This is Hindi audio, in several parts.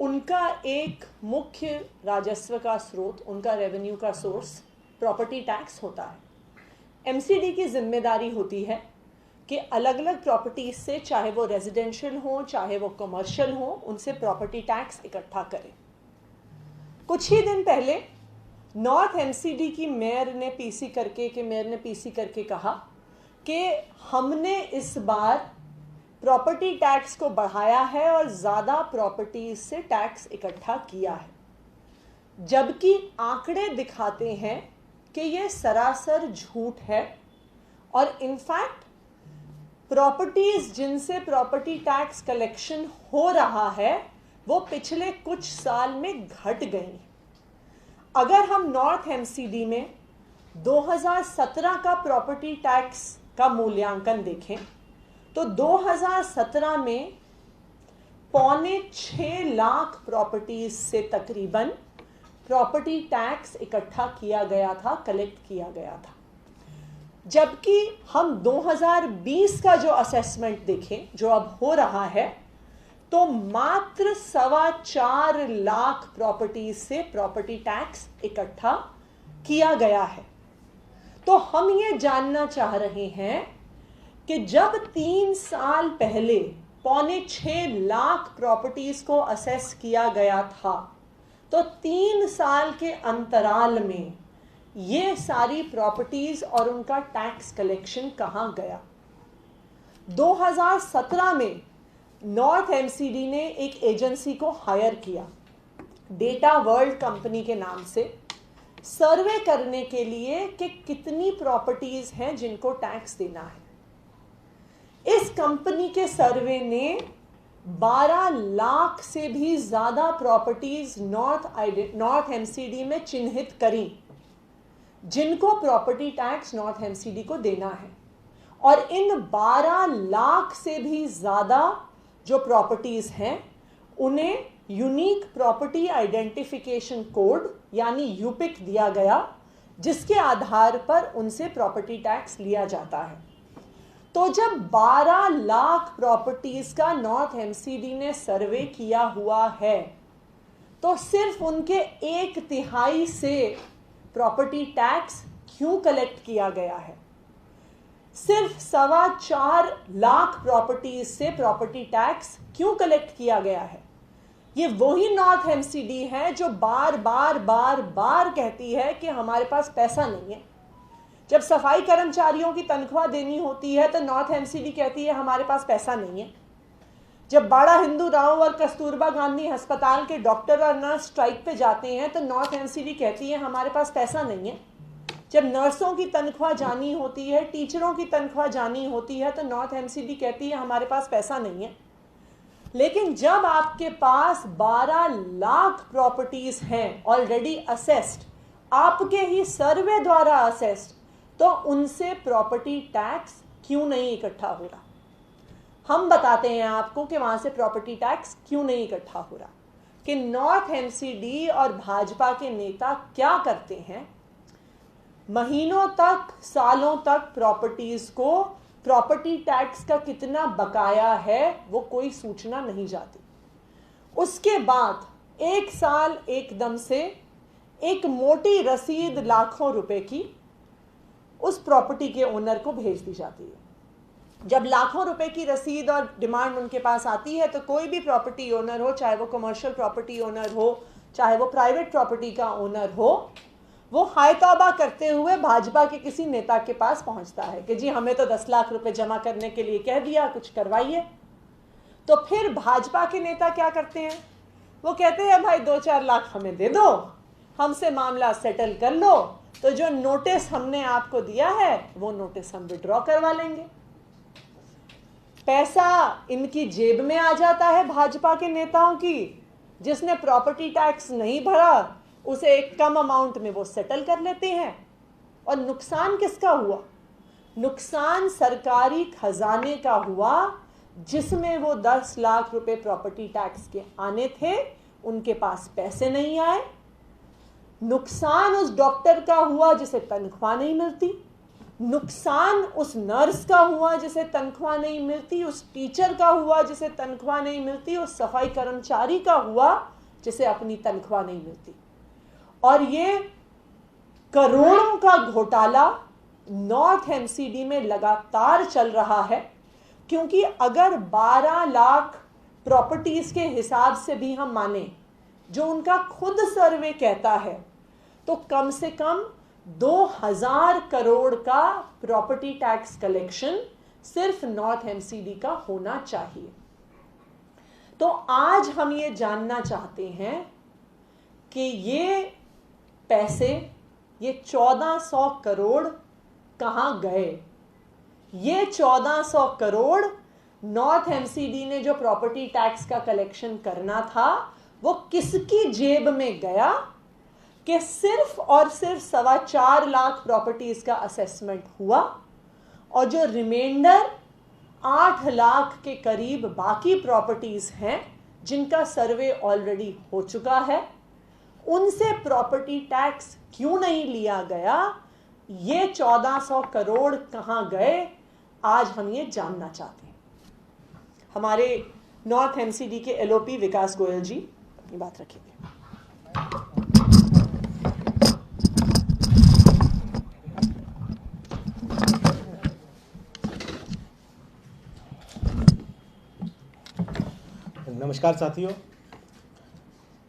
उनका एक मुख्य राजस्व का स्रोत, उनका रेवेन्यू का सोर्स प्रॉपर्टी टैक्स होता है। एमसीडी की जिम्मेदारी होती है कि अलग अलग प्रॉपर्टीज से, चाहे वो रेजिडेंशियल हो चाहे वो कमर्शियल हो, उनसे प्रॉपर्टी टैक्स इकट्ठा करें। कुछ ही दिन पहले नॉर्थ एमसीडी की मेयर ने पीसी करके कहा कि हमने इस बार प्रॉपर्टी टैक्स को बढ़ाया है और ज़्यादा प्रॉपर्टीज से टैक्स इकट्ठा किया है, जबकि आंकड़े दिखाते हैं कि ये सरासर झूठ है और इनफैक्ट प्रॉपर्टीज जिनसे प्रॉपर्टी टैक्स कलेक्शन हो रहा है वो पिछले कुछ साल में घट गई। अगर हम नॉर्थ एमसीडी में 2017 का प्रॉपर्टी टैक्स का मूल्यांकन देखें तो 2017 में 5.25 लाख प्रॉपर्टीज से तकरीबन प्रॉपर्टी टैक्स इकट्ठा किया गया था, कलेक्ट किया गया था। जबकि हम 2020 का जो असेसमेंट देखें, जो अब हो रहा है, तो मात्र 4.25 लाख प्रॉपर्टीज से प्रॉपर्टी टैक्स इकट्ठा किया गया है। तो हम ये जानना चाह रहे हैं कि जब 3 साल पहले 5.25 लाख प्रॉपर्टीज को असेस किया गया था, तो 3 साल के अंतराल में ये सारी प्रॉपर्टीज और उनका टैक्स कलेक्शन कहां गया। 2017 में नॉर्थ एमसीडी ने एक एजेंसी को हायर किया, डेटा वर्ल्ड कंपनी के नाम से, सर्वे करने के लिए कि कितनी प्रॉपर्टीज हैं जिनको टैक्स देना है। इस कंपनी के सर्वे ने 12 लाख से भी ज्यादा प्रॉपर्टीज नॉर्थ एमसीडी में चिन्हित करी जिनको प्रॉपर्टी टैक्स नॉर्थ एमसीडी को देना है। और इन 12 लाख से भी ज्यादा जो प्रॉपर्टीज हैं उन्हें यूनिक प्रॉपर्टी आइडेंटिफिकेशन कोड यानी यूपिक दिया गया, जिसके आधार पर उनसे प्रॉपर्टी टैक्स लिया जाता है। तो जब 12 लाख प्रॉपर्टीज का नॉर्थ एमसीडी ने सर्वे किया हुआ है, तो सिर्फ उनके 1/3 से प्रॉपर्टी टैक्स क्यों कलेक्ट किया गया है? सिर्फ 4.25 लाख प्रॉपर्टीज से प्रॉपर्टी टैक्स क्यों कलेक्ट किया गया है? ये वही नॉर्थ एमसीडी है जो बार बार कहती है कि हमारे पास पैसा नहीं है। जब सफाई कर्मचारियों की तनख्वाह देनी होती है तो नॉर्थ एमसीडी कहती है हमारे पास पैसा नहीं है। जब बाड़ा हिंदू राव और कस्तूरबा गांधी अस्पताल के डॉक्टर और नर्स स्ट्राइक पे जाते हैं तो नॉर्थ एमसीडी कहती है हमारे पास पैसा नहीं है। जब नर्सों की तनख्वाह जानी होती है, टीचरों की तनख्वाह जानी होती है, तो नॉर्थ एमसीडी कहती है हमारे पास पैसा नहीं है। लेकिन जब आपके पास 12 लाख प्रॉपर्टीज हैं ऑलरेडी असेस्ड, आपके ही सर्वे द्वारा असेस्ड, तो उनसे प्रॉपर्टी टैक्स क्यों नहीं इकट्ठा हो रहा? हम बताते हैं आपको कि वहां से प्रॉपर्टी टैक्स क्यों नहीं इकट्ठा हो रहा। कि नॉर्थ एमसीडी और भाजपा के नेता क्या करते हैं, महीनों तक, सालों तक प्रॉपर्टीज को प्रॉपर्टी टैक्स का कितना बकाया है वो कोई सूचना नहीं जाती। उसके बाद एक साल एकदम से एक मोटी रसीद लाखों रुपए की उस प्रॉपर्टी के ओनर को भेज दी जाती है। जब लाखों रुपए की रसीद और डिमांड उनके पास आती है तो कोई भी प्रॉपर्टी ओनर हो, चाहे वो कमर्शियल प्रॉपर्टी ओनर हो, चाहे वो प्राइवेट प्रॉपर्टी का ओनर हो, वो हाय तौबा करते हुए भाजपा के किसी नेता के पास पहुंचता है कि जी हमें तो 10 लाख रुपए जमा करने के लिए कह दिया, कुछ करवाइए। तो फिर भाजपा के नेता क्या करते हैं? वो कहते हैं भाई 2-4 लाख हमें दे दो, हमसे मामला सेटल कर लो, तो जो नोटिस हमने आपको दिया है वो नोटिस हम विड्रॉ करवा लेंगे। पैसा इनकी जेब में आ जाता है भाजपा के नेताओं की। जिसने प्रॉपर्टी टैक्स नहीं भरा उसे एक कम अमाउंट में वो सेटल कर लेते हैं। और नुकसान किसका हुआ? नुकसान सरकारी खजाने का हुआ, जिसमें वो 10 लाख रुपए प्रॉपर्टी टैक्स के आने थे, उनके पास पैसे नहीं आए। नुकसान उस डॉक्टर का हुआ जिसे तनख्वाह नहीं मिलती। नुकसान उस नर्स का हुआ जिसे तनख्वाह नहीं मिलती, उस टीचर का हुआ जिसे तनख्वाह नहीं मिलती, उस सफाई कर्मचारी का हुआ जिसे अपनी तनख्वाह नहीं मिलती। और ये करोड़ों का घोटाला नॉर्थ एमसीडी में लगातार चल रहा है, क्योंकि अगर 12 लाख प्रॉपर्टीज के हिसाब से भी हम माने जो उनका खुद सर्वे कहता है, तो कम से कम 2000 करोड़ का प्रॉपर्टी टैक्स कलेक्शन सिर्फ नॉर्थ एमसीडी का होना चाहिए। तो आज हम ये जानना चाहते हैं कि ये पैसे, ये 1400 करोड़ कहां गए। ये 1400 करोड़ नॉर्थ एमसीडी ने जो प्रॉपर्टी टैक्स का कलेक्शन करना था वो किसकी जेब में गया कि सिर्फ और सिर्फ 4.25 लाख प्रॉपर्टीज का असेसमेंट हुआ, और जो रिमाइंडर 8 लाख के करीब बाकी प्रॉपर्टीज हैं जिनका सर्वे ऑलरेडी हो चुका है, उनसे प्रॉपर्टी टैक्स क्यों नहीं लिया गया। ये 1400 करोड़ कहां गए, आज हम ये जानना चाहते हैं। हमारे नॉर्थ एमसीडी के एलओपी विकास गोयल जी अपनी बात रखेंगे। नमस्कार साथियों,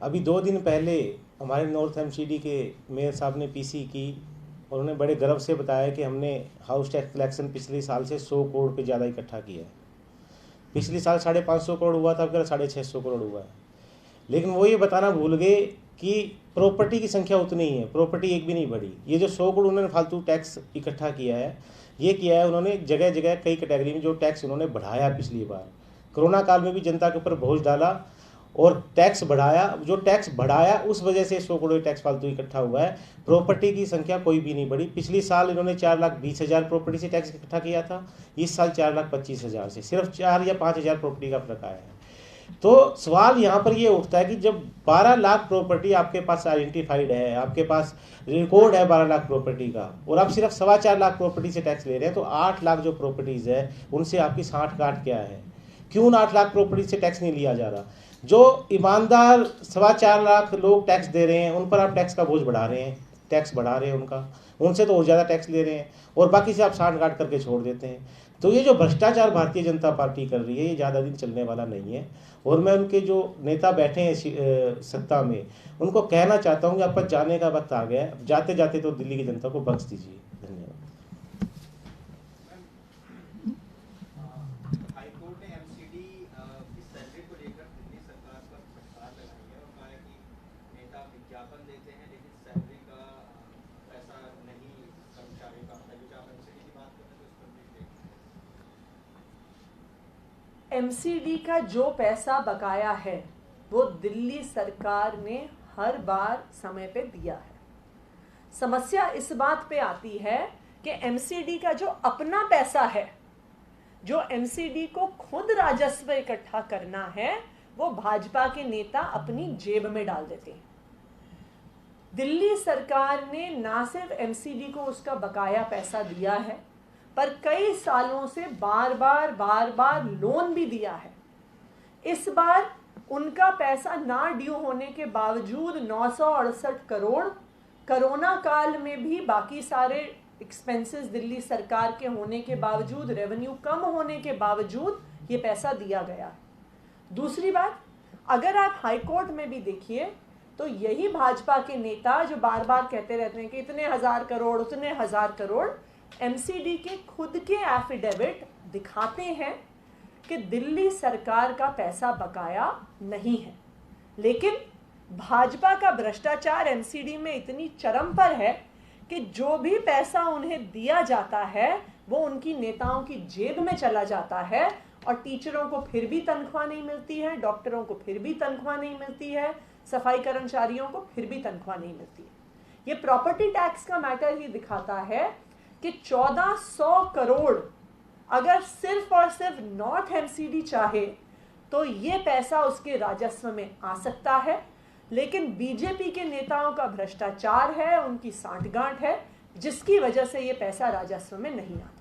अभी 2 दिन पहले हमारे नॉर्थ एमसीडी के मेयर साहब ने पीसी की और उन्होंने बड़े गर्व से बताया कि हमने हाउस टैक्स कलेक्शन पिछले साल से 100 करोड़ पे ज़्यादा इकट्ठा किया है। पिछले साल 550 करोड़ हुआ था, अब 650 करोड़ हुआ है। लेकिन वो ये बताना भूल गए कि प्रॉपर्टी की संख्या उतनी ही है, प्रॉपर्टी एक भी नहीं बढ़ी। ये जो 100 करोड़ उन्होंने फालतू टैक्स इकट्ठा किया है, ये किया है उन्होंने जगह जगह कई कैटेगरी में जो टैक्स उन्होंने बढ़ाया। पिछली बार कोरोना काल में भी जनता के ऊपर बोझ डाला और टैक्स बढ़ाया। जो टैक्स बढ़ाया उस वजह से 100 करोड़ टैक्स फालतू इकट्ठा हुआ है। प्रॉपर्टी की संख्या कोई भी नहीं बढ़ी। पिछली साल इन्होंने 4,20,000 प्रॉपर्टी से टैक्स इकट्ठा किया था, इस साल 4,25,000 से सिर्फ 4 या 5,000 प्रॉपर्टी का फर्क आया है। तो सवाल यहाँ पर ये उठता है कि जब 12 लाख प्रॉपर्टी आपके पास आइडेंटिफाइड है, आपके पास रिकॉर्ड है 12 लाख प्रॉपर्टी का, और आप सिर्फ 4.25 लाख प्रॉपर्टी से टैक्स ले रहे हैं, तो 8 लाख जो प्रॉपर्टीज है उनसे आपकी साठगांठ क्या है? क्यों 8 लाख प्रॉपर्टी से टैक्स नहीं लिया जा रहा? जो ईमानदार 4.25 लाख लोग टैक्स दे रहे हैं उन पर आप टैक्स का बोझ बढ़ा रहे हैं, टैक्स बढ़ा रहे हैं उनका, उनसे तो और ज़्यादा टैक्स ले रहे हैं, और बाकी से आप साठगांठ करके छोड़ देते हैं। तो ये जो भ्रष्टाचार भारतीय जनता पार्टी कर रही है, ये ज़्यादा दिन चलने वाला नहीं है। और मैं उनके जो नेता बैठे हैं सत्ता में, उनको कहना चाहता हूँ कि आपका जाने का वक्त आ गया है। जाते जाते तो दिल्ली की जनता को बख्श दीजिए। धन्यवाद। हाईकोर्ट ने एमसीडी की सैलरी को लेकर दिल्ली सरकार पर फटकार लगाई है और कहा है कि नेता विज्ञापन देते हैं लेकिन सैलरी का पैसा नहीं कर्मचारियों का आता। जो आप एमसीडी की बात कर रहे हैं तो उस पर भी एमसीडी का जो पैसा बकाया है वो दिल्ली सरकार ने हर बार समय पे दिया है। समस्या इस बात पे आती है कि एमसीडी का जो अपना पैसा है, जो एमसीडी को खुद राजस्व इकट्ठा करना है, वो भाजपा के नेता अपनी जेब में डाल देते हैं। दिल्ली सरकार ने ना सिर्फ एमसीडी को उसका बकाया पैसा दिया है, पर कई सालों से बार बार लोन भी दिया है। इस बार उनका पैसा ना ड्यू होने के बावजूद 968 करोड़, कोरोना काल में भी बाकी सारे एक्सपेंसेस दिल्ली सरकार के होने के बावजूद, रेवेन्यू कम होने के बावजूद ये पैसा दिया गया है। दूसरी बात, अगर आप हाईकोर्ट में भी देखिए तो यही भाजपा के नेता जो बार बार कहते रहते हैं कि इतने हजार करोड़, उतने हजार करोड़, एमसीडी के खुद के एफिडेविट दिखाते हैं कि दिल्ली सरकार का पैसा बकाया नहीं है। लेकिन भाजपा का भ्रष्टाचार एमसीडी में इतनी चरम पर है कि जो भी पैसा उन्हें दिया जाता है वो उनकी नेताओं की जेब में चला जाता है, और टीचरों को फिर भी तनख्वाह नहीं मिलती है, डॉक्टरों को फिर भी तनख्वाह नहीं मिलती है, सफाई कर्मचारियों को फिर भी तनख्वाह नहीं मिलती है। ये प्रॉपर्टी टैक्स का मैटर ही दिखाता है कि 1400 करोड़ अगर सिर्फ और सिर्फ नॉर्थ एमसीडी चाहे तो ये पैसा उसके राजस्व में आ सकता है, लेकिन बीजेपी के नेताओं का भ्रष्टाचार है, उनकी सांठगांठ है जिसकी वजह से ये पैसा राजस्व में नहीं आता।